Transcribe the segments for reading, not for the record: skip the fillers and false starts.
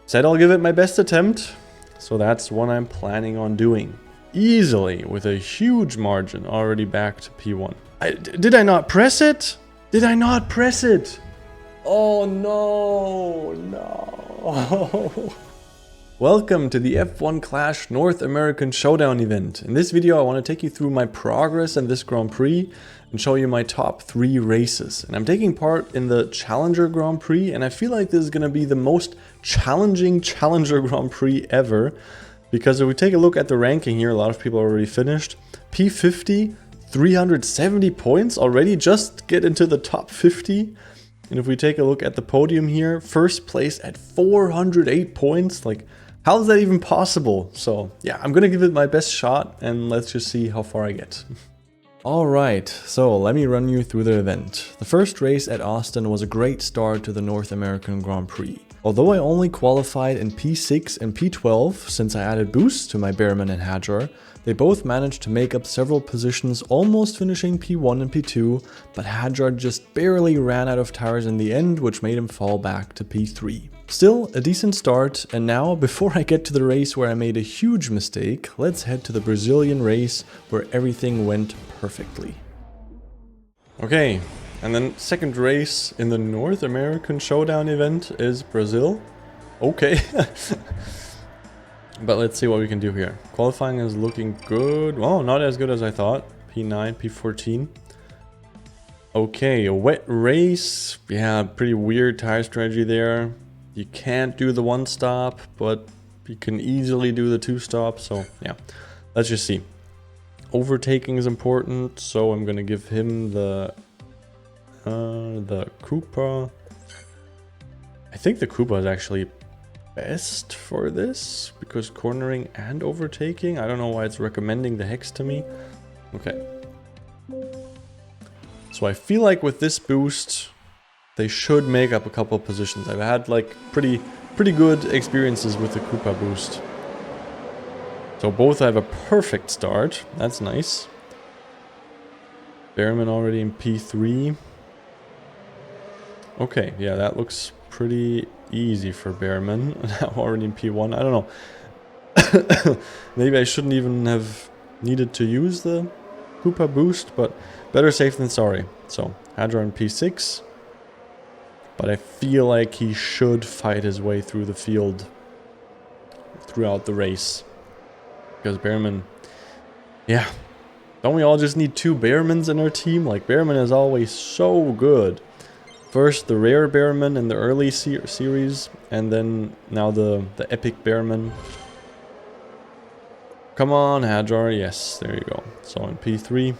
Said I'll give it my best attempt, so that's what I'm planning on doing. Easily, with a huge margin, already back to P1. Did I not press it? Did I not press it? Oh no, no. Welcome to the F1 Clash North American Showdown Event. In this video I want to take you through my progress in this Grand Prix and show you my top 3 races. And I'm taking part in the Challenger Grand Prix, and I feel like this is going to be the most challenging Challenger Grand Prix ever. Because if we take a look at the ranking here, a lot of people already finished. P50, 370 points already, just get into the top 50. And if we take a look at the podium here, first place at 408 points, like how is that even possible? So yeah, I'm gonna give it my best shot and let's just see how far I get. Alright, so let me run you through the event. The first race at Austin was a great start to the North American Grand Prix. Although I only qualified in P6 and P12 since I added boosts to my Behrman and Hadjar, they both managed to make up several positions, almost finishing P1 and P2, but Hadjar just barely ran out of tires in the end, which made him fall back to P3. Still, a decent start, and now, before I get to the race where I made a huge mistake, let's head to the Brazilian race where everything went perfectly. Okay, and then second race in the North American Showdown event is Brazil. Okay. But let's see what we can do here. Qualifying is looking good. Well, not as good as I thought. P9, P14. Okay, a wet race. Yeah, pretty weird tire strategy there. You can't do the 1-stop, but you can easily do the 2-stop. So yeah, let's just see. Overtaking is important, so I'm gonna give him the Koopa. I think the Koopa is actually best for this because cornering and overtaking. I don't know why it's recommending the Hex to me. Okay. So I feel like with this boost, they should make up a couple positions. I've had like pretty good experiences with the Koopa boost. So both have a perfect start. That's nice. Behrman already in P3. Okay, yeah, that looks pretty easy for Behrman. Now already in P1. I don't know. Maybe I shouldn't even have needed to use the Koopa boost, but better safe than sorry. So Hadjar in P6. But I feel like he should fight his way through the field throughout the race. Because Behrman, yeah, don't we all just need 2 Behrmans in our team? Like, Behrman is always so good. First the rare Behrman in the early series, and then now the epic Behrman. Come on, Hadjar, yes, there you go. So in P3,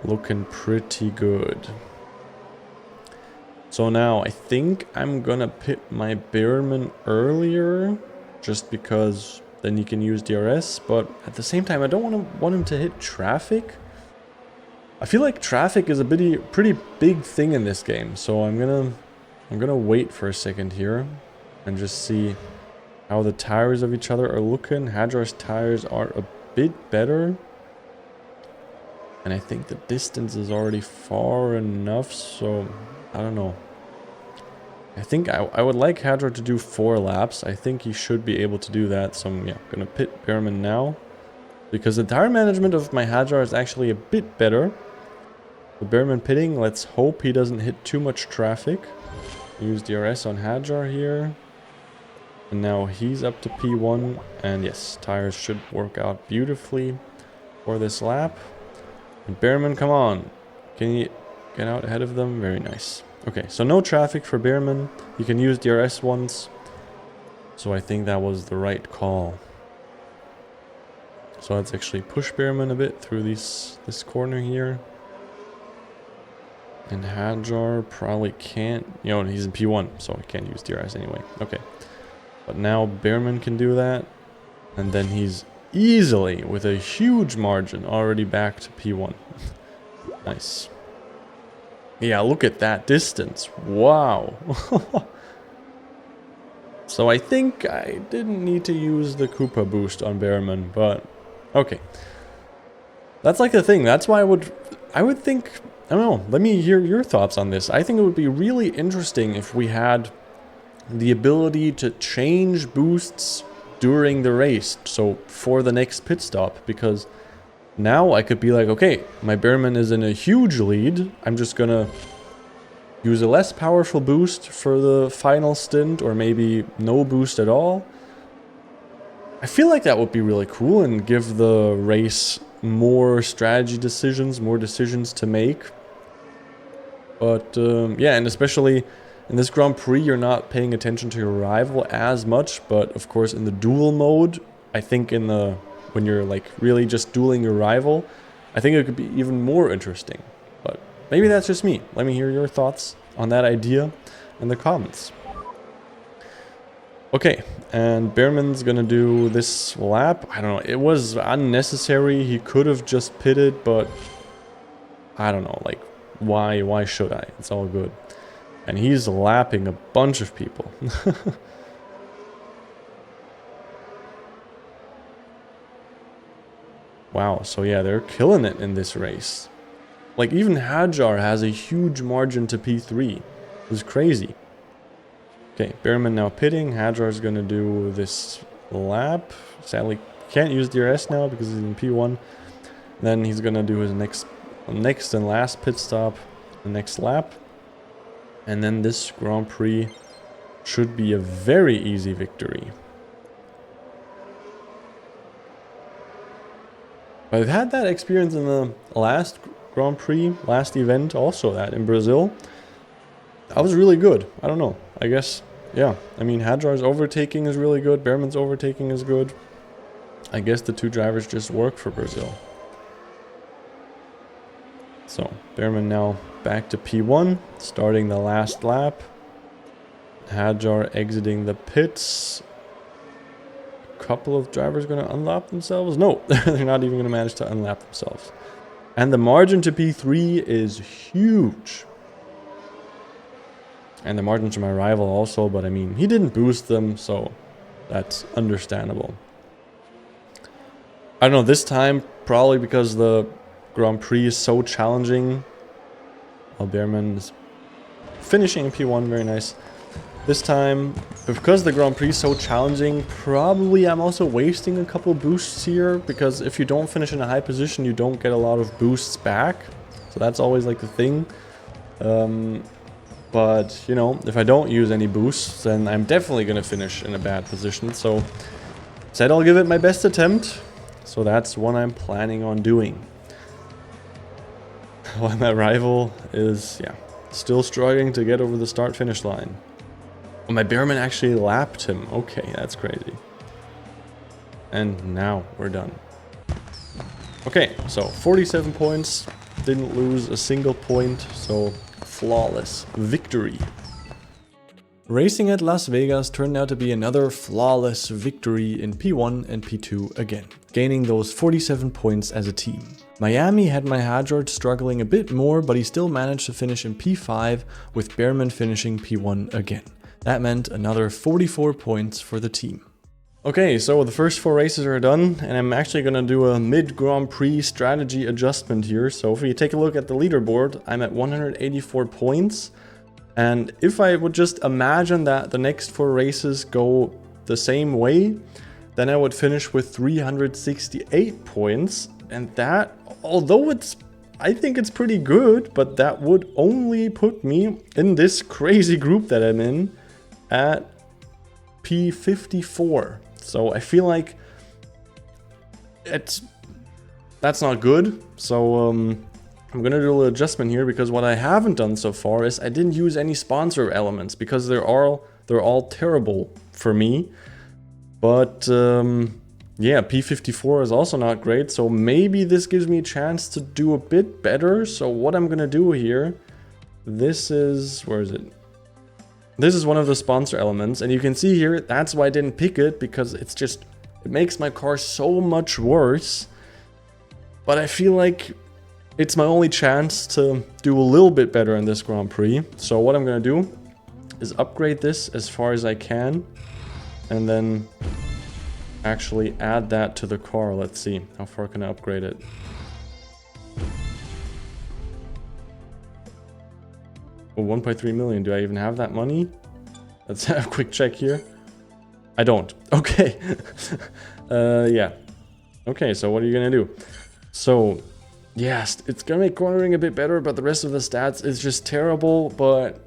looking pretty good. So now I think I'm gonna pit my Behrman earlier, just because then you can use DRS, but at the same time I don't want him to hit traffic. I feel like traffic is a pretty big thing in this game, so I'm gonna wait for a second here and just see how the tires of each other are looking. Hadjar's tires are a bit better, and I think the distance is already far enough, so I don't know. I think I would like Hadjar to do 4 laps. I think he should be able to do that, so I'm gonna pit Behrman now, because the tire management of my Hadjar is actually a bit better. The Behrman pitting, let's hope he doesn't hit too much traffic. Use DRS on Hadjar here. And now he's up to P1. And yes, tires should work out beautifully for this lap. And Behrman, come on. Can you get out ahead of them? Very nice. Okay, so no traffic for Behrman. You can use DRS once. So I think that was the right call. So let's actually push Behrman a bit through this corner here. And Hadjar probably can't, he's in P1, so he can't use DRS anyway. Okay. But now Behrman can do that. And then he's easily, with a huge margin, already back to P1. Nice. Yeah, look at that distance. Wow. So I think I didn't need to use the Koopa boost on Behrman, but okay. That's like the thing. That's why I would think, I don't know, let me hear your thoughts on this. I think it would be really interesting if we had the ability to change boosts during the race, so for the next pit stop, because now I could be like, okay, my Bearman is in a huge lead, I'm just gonna use a less powerful boost for the final stint, or maybe no boost at all. I feel like that would be really cool and give the race more strategy decisions, more decisions to make. But yeah, and especially in this Grand Prix, you're not paying attention to your rival as much. But of course, in the duel mode, I think when you're like really just dueling your rival, I think it could be even more interesting. But maybe that's just me. Let me hear your thoughts on that idea in the comments. Okay, and Bearman's gonna do this lap. I don't know, it was unnecessary. He could have just pitted, but I don't know, like, why should I? It's all good. And he's lapping a bunch of people. Wow, so yeah, they're killing it in this race. Like, even Hajar has a huge margin to P3. It was crazy. Okay, Bearman now pitting. Hajar's gonna do this lap. Sadly, can't use DRS now because he's in P1. Then he's gonna do his next and last pit stop, the next lap. And then this Grand Prix should be a very easy victory. I've had that experience in the last Grand Prix, last event also, that in Brazil. That was really good. I don't know. I guess, yeah. I mean, Hajar's overtaking is really good. Bearman's overtaking is good. I guess the two drivers just work for Brazil. So, Bearman now back to P1, starting the last lap. Hajar exiting the pits. A couple of drivers going to unlap themselves? No, they're not even going to manage to unlap themselves. And the margin to P3 is huge. And the margin to my rival also, but I mean, he didn't boost them, so that's understandable. I don't know, this time, probably because the Grand Prix is so challenging. Well, Bearman is finishing in P1, very nice. This time, because the Grand Prix is so challenging, probably I'm also wasting a couple boosts here, because if you don't finish in a high position, you don't get a lot of boosts back. So that's always like the thing. But, you know, if I don't use any boosts, then I'm definitely going to finish in a bad position. So, said I'll give it my best attempt. So that's what I'm planning on doing. While my rival is, yeah, still struggling to get over the start-finish line. Oh, my Bearman actually lapped him. Okay, that's crazy. And now we're done. Okay, so 47 points. Didn't lose a single point, so flawless victory. Racing at Las Vegas turned out to be another flawless victory in P1 and P2 again, gaining those 47 points as a team. Miami had my Hajar struggling a bit more, but he still managed to finish in P5 with Bearman finishing P1 again. That meant another 44 points for the team. Okay, so the first 4 races are done, and I'm actually going to do a mid-Grand Prix strategy adjustment here. So if you take a look at the leaderboard, I'm at 184 points. And if I would just imagine that the next 4 races go the same way, then I would finish with 368 points. And that, although I think it's pretty good, but that would only put me in this crazy group that I'm in at P54. So I feel like that's not good. So I'm gonna do a little adjustment here, because what I haven't done so far is I didn't use any sponsor elements, because they're all terrible for me. But yeah, P54 is also not great, so maybe this gives me a chance to do a bit better. So what I'm gonna do here, this is, where is it? This is one of the sponsor elements, and you can see here, that's why I didn't pick it, because it makes my car so much worse. But I feel like it's my only chance to do a little bit better in this Grand Prix. So what I'm gonna do is upgrade this as far as I can, and then actually add that to the car. Let's see, how far can I upgrade it? Oh, 1.3 million. Do I even have that money? Let's have a quick check here. I don't. Okay. Yeah. Okay, so what are you gonna do? So, yes, it's gonna make cornering a bit better, but the rest of the stats is just terrible. But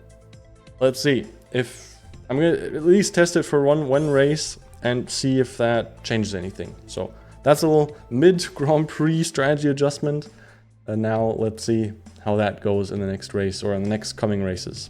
let's see. If I'm gonna at least test it for one race and see if that changes anything. So that's a little mid-Grand Prix strategy adjustment. And now let's see how that goes in the next race or in the next coming races.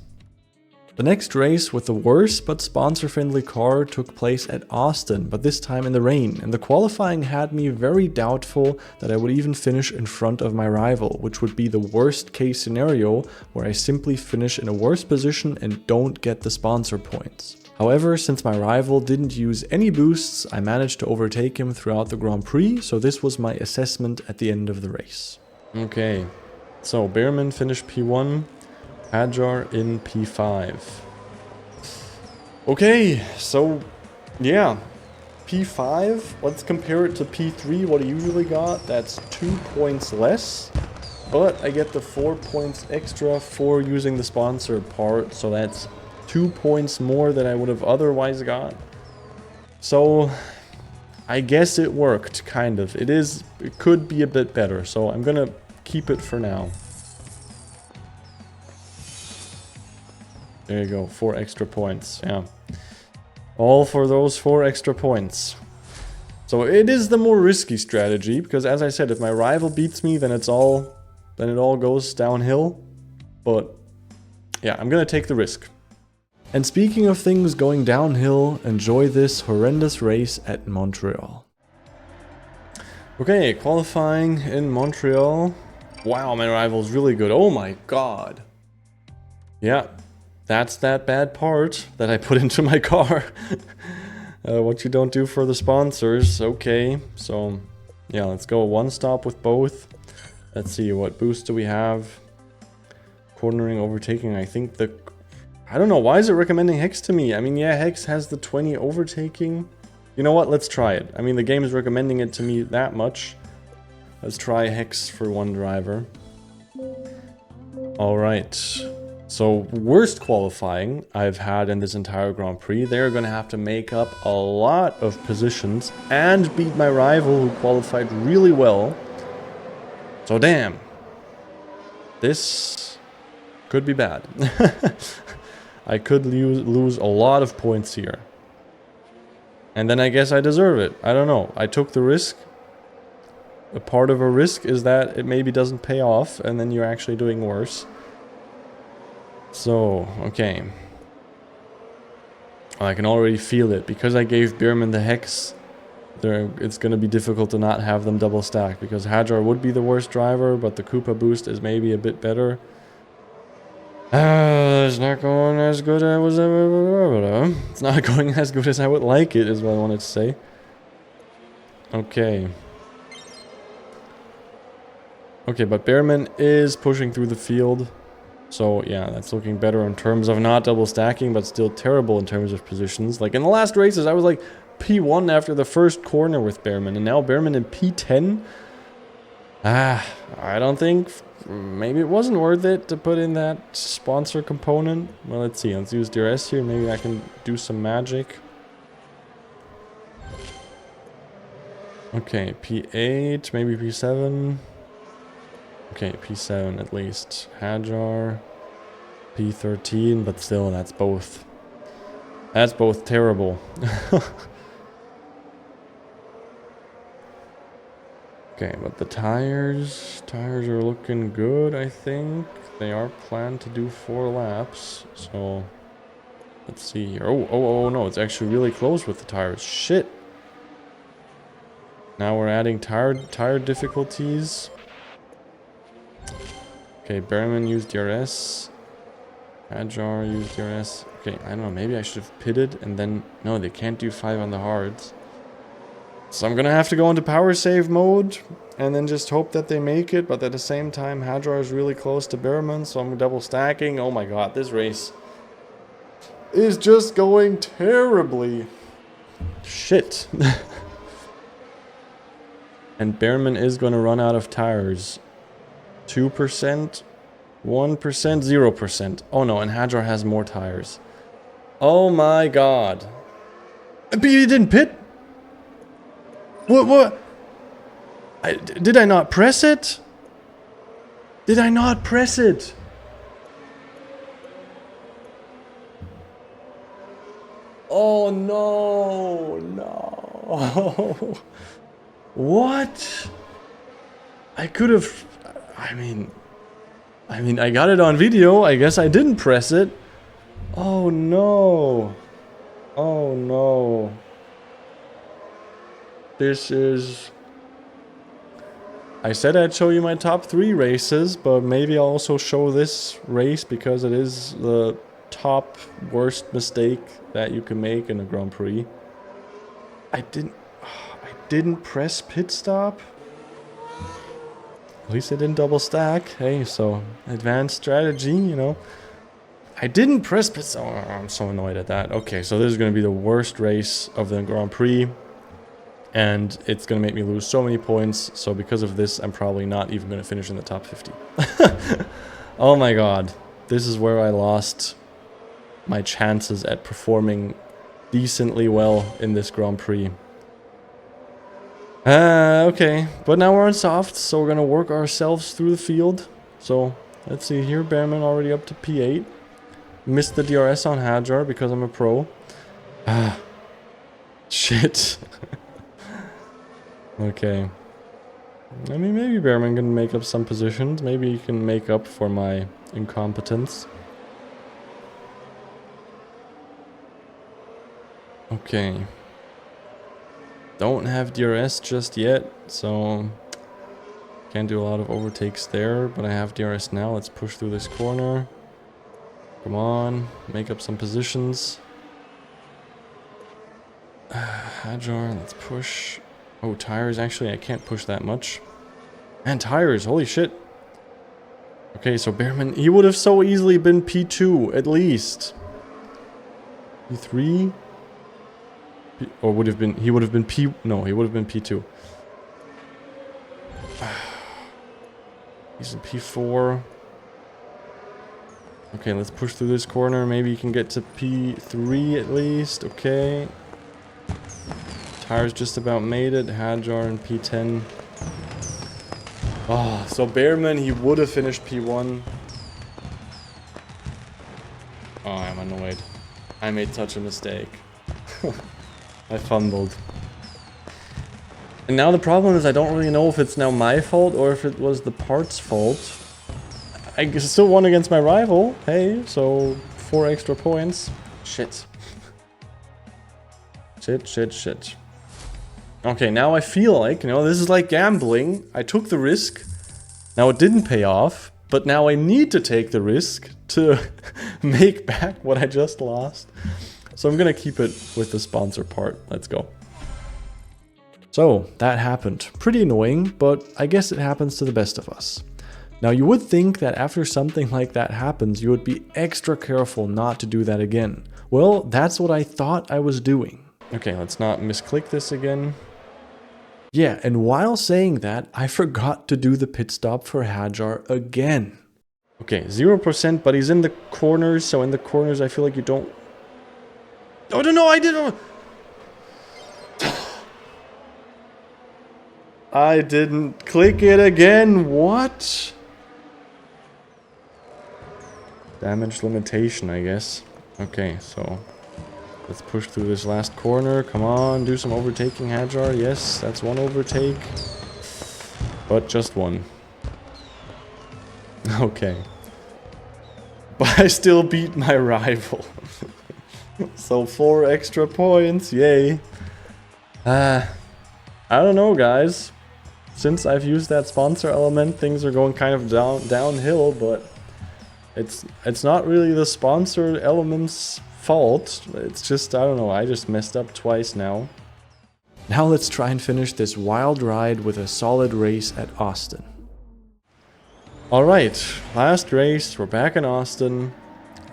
The next race with the worst but sponsor-friendly car took place at Austin, but this time in the rain, and the qualifying had me very doubtful that I would even finish in front of my rival, which would be the worst case scenario where I simply finish in a worse position and don't get the sponsor points. However, since my rival didn't use any boosts, I managed to overtake him throughout the Grand Prix, so this was my assessment at the end of the race. Okay, so Behrman finished P1. Hajar in P5. Okay, so yeah, P5, let's compare it to P3, what I usually got. That's 2 points less, but I get the 4 points extra for using the sponsor part, so that's 2 points more than I would have otherwise got. So I guess it worked, kind of. It could be a bit better, so I'm gonna keep it for now. There you go, 4 extra points, yeah. All for those 4 extra points. So it is the more risky strategy, because as I said, if my rival beats me, then it all goes downhill. But yeah, I'm gonna take the risk. And speaking of things going downhill, enjoy this horrendous race at Montreal. Okay, qualifying in Montreal. Wow, my rival's really good. Oh my god. Yeah. That's that bad part that I put into my car. What you don't do for the sponsors. Okay, so yeah, let's go one stop with both. Let's see, what boost do we have? Cornering, overtaking, I think I don't know, why is it recommending Hex to me? I mean, yeah, Hex has the 20 overtaking. You know what, let's try it. I mean, the game is recommending it to me that much. Let's try Hex for one driver. Alright. So, worst qualifying I've had in this entire Grand Prix. They're going to have to make up a lot of positions and beat my rival who qualified really well. So damn. This could be bad. I could lose a lot of points here. And then I guess I deserve it. I don't know. I took the risk. A part of a risk is that it maybe doesn't pay off and then you're actually doing worse. So, okay. I can already feel it. Because I gave Behrman the Hex, it's going to be difficult to not have them double stacked. Because Hajar would be the worst driver, but the Koopa boost is maybe a bit better. It's not going as good as it's not going as good as I would like it, is what I wanted to say. Okay. Okay, but Behrman is pushing through the field. So yeah, that's looking better in terms of not double stacking, but still terrible in terms of positions. Like in the last races, I was like P1 after the first corner with Behrman, and now Behrman in P10. I don't think, maybe it wasn't worth it to put in that sponsor component. Well, let's see, let's use DRS here, maybe I can do some magic. Okay, P8, maybe P7. Okay, P7 at least. Hajar, P13, but still, that's both terrible. Okay, but the tires are looking good, I think. They are planned to do 4 laps, so let's see here. Oh no, it's actually really close with the tires. Shit. Now we're adding tire difficulties. Okay, Behrman used DRS. Hajar used DRS. Okay, I don't know, maybe I should have pitted and then... No, they can't do 5 on the hards. So I'm gonna have to go into power save mode and then just hope that they make it, but at the same time Hajar is really close to Behrman, so I'm double stacking. Oh my god, this race is just going terribly. Shit. And Behrman is gonna run out of tires. 2%, 1%, 0%. Oh no, and Hajar has more tires. Oh my god. But you didn't pit? What? Did I not press it? Did I not press it? Oh no, no. What? I could have, I mean, I got it on video. I guess I didn't press it. Oh no. Oh no. This is... I said I'd show you my top 3 races, but maybe I'll also show this race because it is the top worst mistake that you can make in a Grand Prix. I didn't press pit stop. At least I didn't double stack. Hey, so advanced strategy, you know. I didn't press pit stop. Oh, I'm so annoyed at that. Okay, so this is going to be the worst race of the Grand Prix. And it's going to make me lose so many points. So because of this, I'm probably not even going to finish in the top 50. Oh my god. This is where I lost my chances at performing decently well in this Grand Prix. Okay. But now we're on soft, so we're going to work ourselves through the field. So, let's see here. Bearman already up to P8. Missed the DRS on Hajar because I'm a pro. Ah. Shit. Okay. I mean, maybe Bearman can make up some positions. Maybe he can make up for my incompetence. Okay. Don't have DRS just yet, so can't do a lot of overtakes there, but I have DRS now. Let's push through this corner. Come on, make up some positions. Hajar, let's push. Oh, tires, actually I can't push that much. And tires, holy shit. Okay, so Bearman, he would have so easily been P2, at least. P3? Or would have been, he would have been P, no, he would have been P2. He's in P4. Okay, let's push through this corner. Maybe you can get to P3 at least. Okay. Tires just about made it. Hajar in P10. Oh, so Bearman, he would have finished P1. Oh, I'm annoyed. I made such a mistake. I fumbled. And now the problem is I don't really know if it's now my fault or if it was the part's fault. I still won against my rival. Hey, so 4 extra points. Shit. Shit. Okay, now I feel like, you know, this is like gambling. I took the risk. Now it didn't pay off. But now I need to take the risk to make back what I just lost. So I'm gonna keep it with the sponsor part. Let's go. So, that happened. Pretty annoying, but I guess it happens to the best of us. Now you would think that after something like that happens, you would be extra careful not to do that again. Well, that's what I thought I was doing. Okay, let's not misclick this again. Yeah, and while saying that, I forgot to do the pit stop for Hajar again. Okay, 0%, but he's in the corners, so in the corners I feel like you don't... Oh, no, I didn't... I didn't click it again, what? Damage limitation, I guess. Okay, so... let's push through this last corner. Come on, do some overtaking, Hajar. Yes, that's one overtake. But just one. Okay. But I still beat my rival. So 4 extra points, yay. I don't know, guys. Since I've used that sponsor element, things are going kind of downhill, but it's not really the sponsor element's fault. It's just, I don't know, I just messed up twice now. Now let's try and finish this wild ride with a solid race at Austin. Alright, last race, we're back in Austin.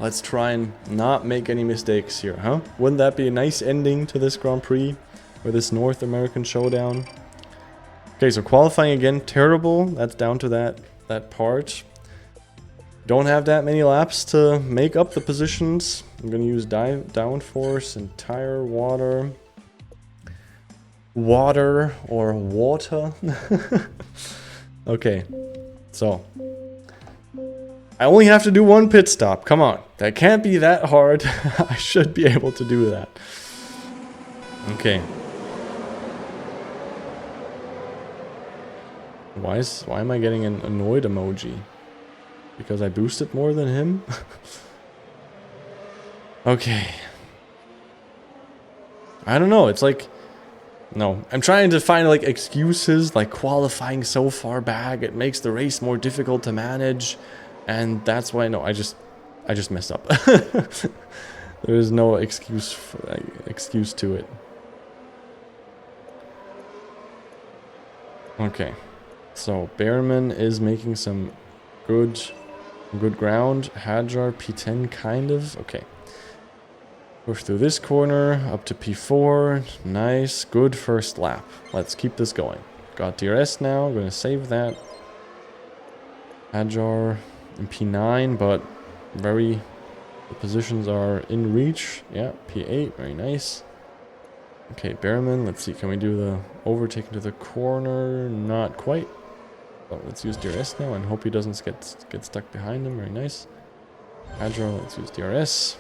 Let's try and not make any mistakes here, huh? Wouldn't that be a nice ending to this Grand Prix? Or this North American Showdown? Okay, so qualifying again, terrible. That's down to that part. don't have that many laps to make up the positions. I'm gonna use downforce and tire water. Water or water. Okay, so I only have to do one pit stop. Come on, that can't be that hard. I should be able to do that. Okay. Why am I getting an annoyed emoji? Because I boosted more than him? Okay. I don't know, it's like... No, I'm trying to find like excuses, like qualifying so far back, it makes the race more difficult to manage. And that's why, no, I just messed up. There is no excuse to it. Okay. So, Behrman is making some good ground. Hadjar, P10, kind of. Okay. Push through this corner, up to P4. Nice, good first lap. Let's keep this going. Got DRS now, I'm gonna save that. Hadjar in P9, but the positions are in reach. Yeah, P8, very nice. Okay, Behrman, let's see, can we do the overtake into the corner? Not quite. But let's use DRS now and hope he doesn't get stuck behind him. Very nice. Hadjar, let's use DRS.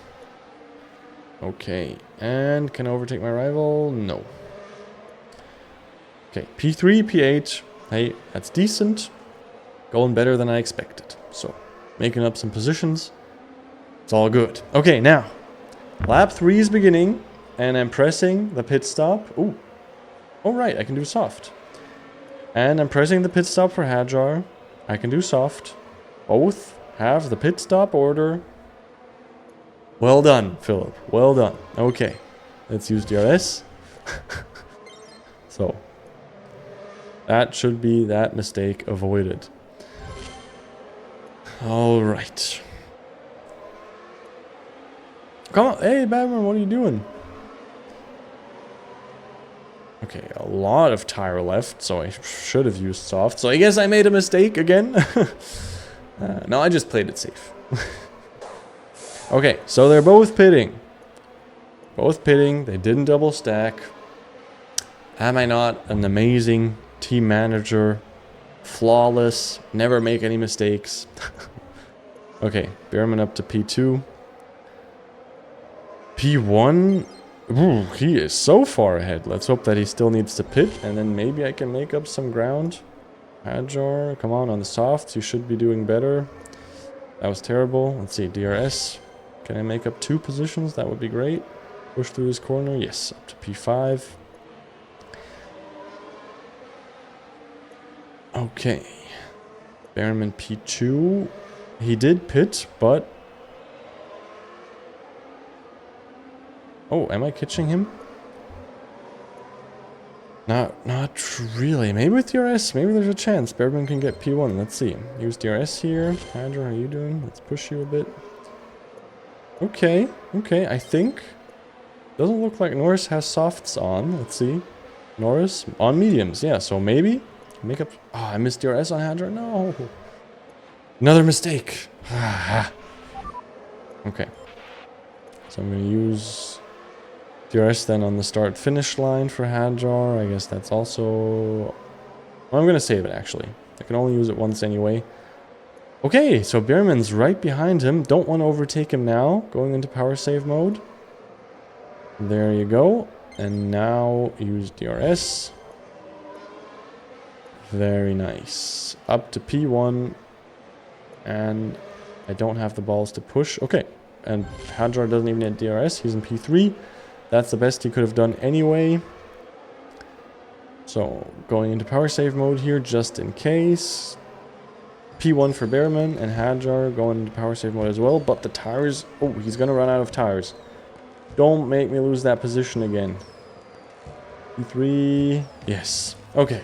Okay, and can I overtake my rival? No. Okay, P3, P8. Hey, that's decent. Going better than I expected. So, making up some positions. It's all good. Okay, now. Lap 3 is beginning, and I'm pressing the pit stop. Ooh. Oh, right, I can do soft. And I'm pressing the pit stop for Hadjar. I can do soft. Both have the pit stop order. Well done, Philip. Well done. Okay. Let's use DRS. So. That should be that mistake avoided. Alright. Come on. Hey, Batman, what are you doing? Okay, a lot of tire left, so I should have used soft. So I guess I made a mistake again. No, I just played it safe. Okay, so they're both pitting. Both pitting, they didn't double stack. Am I not an amazing team manager? Flawless, never make any mistakes. Okay, Behrman up to P2. P1, ooh, he is so far ahead. Let's hope that he still needs to pit, and then maybe I can make up some ground. Hadjar, come on the softs, you should be doing better. That was terrible. Let's see, DRS. Can I make up 2 positions? That would be great. Push through this corner. Yes, up to P5. Okay. Behrman P2. He did pit, but... Oh, am I catching him? Not really. Maybe with DRS, maybe there's a chance. Behrman can get P1. Let's see. Use DRS here. Hadjar, how are you doing? Let's push you a bit. Okay, I think. Doesn't look like Norris has softs on. Let's see. Norris on mediums. Yeah, so maybe make up. Oh, I missed DRS on Hadjar. No. Another mistake. Okay. So I'm going to use DRS then on the start-finish line for Hadjar. I guess that's also... Well, I'm going to save it, actually. I can only use it once anyway. Okay, so Behrman's right behind him. Don't want to overtake him now. Going into power save mode. There you go. And now use DRS. Very nice. Up to P1. And I don't have the balls to push. Okay. And Hadjar doesn't even need DRS. He's in P3. That's the best he could have done anyway. So, going into power save mode here just in case. P1 for Behrman and Hadjar going into power save mode as well. But the tires... Oh, he's going to run out of tires. Don't make me lose that position again. P3... Yes. Okay.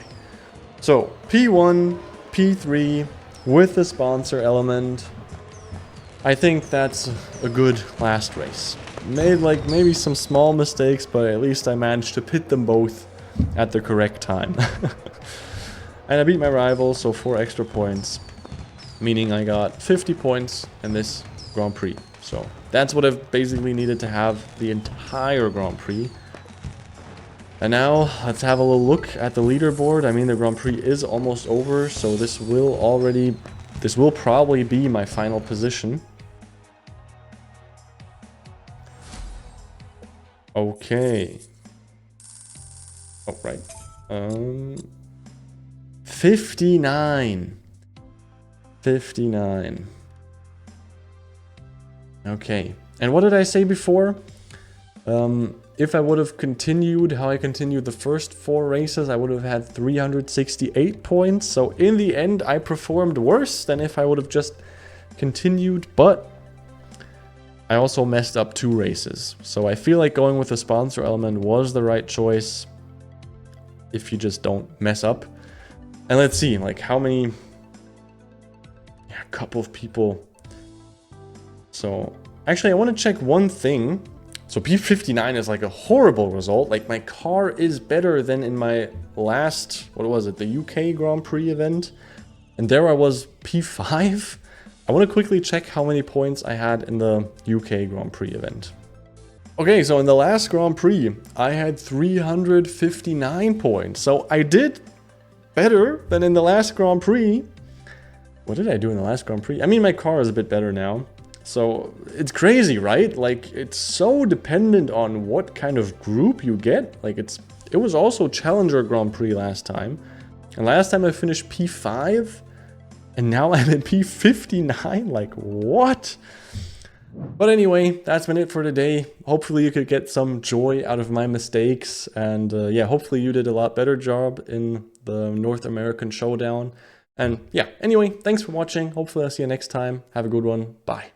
So, P1, P3 with the sponsor element. I think that's a good last race. Made like maybe some small mistakes, but at least I managed to pit them both at the correct time. And I beat my rival, so 4 extra points. meaning I got 50 points in this Grand Prix. So that's what I've basically needed to have the entire Grand Prix. And now let's have a little look at the leaderboard. I mean, the Grand Prix is almost over, so this will probably be my final position. Okay. Oh, right. 59. 59. Okay. And what did I say before? If I would have continued how I continued the first 4 races, I would have had 368 points. So in the end, I performed worse than if I would have just continued, but I also messed up 2 races. So I feel like going with the sponsor element was the right choice if you just don't mess up. And let's see, like how many... Yeah, a couple of people. So actually, I want to check one thing. So P59 is like a horrible result. Like my car is better than in my last, what was it, the UK Grand Prix event. And there I was P5. I want to quickly check how many points I had in the UK Grand Prix event. Okay, so in the last Grand Prix, I had 359 points. So I did better than in the last Grand Prix. What did I do in the last Grand Prix? I mean, my car is a bit better now. So it's crazy, right? Like it's so dependent on what kind of group you get. Like it was also Challenger Grand Prix last time. And last time I finished P5 and now I'm at P59. Like what? But anyway, that's been it for today. Hopefully you could get some joy out of my mistakes. And yeah, hopefully you did a lot better job in the North American Showdown. And yeah, anyway, thanks for watching. Hopefully I'll see you next time. Have a good one. Bye.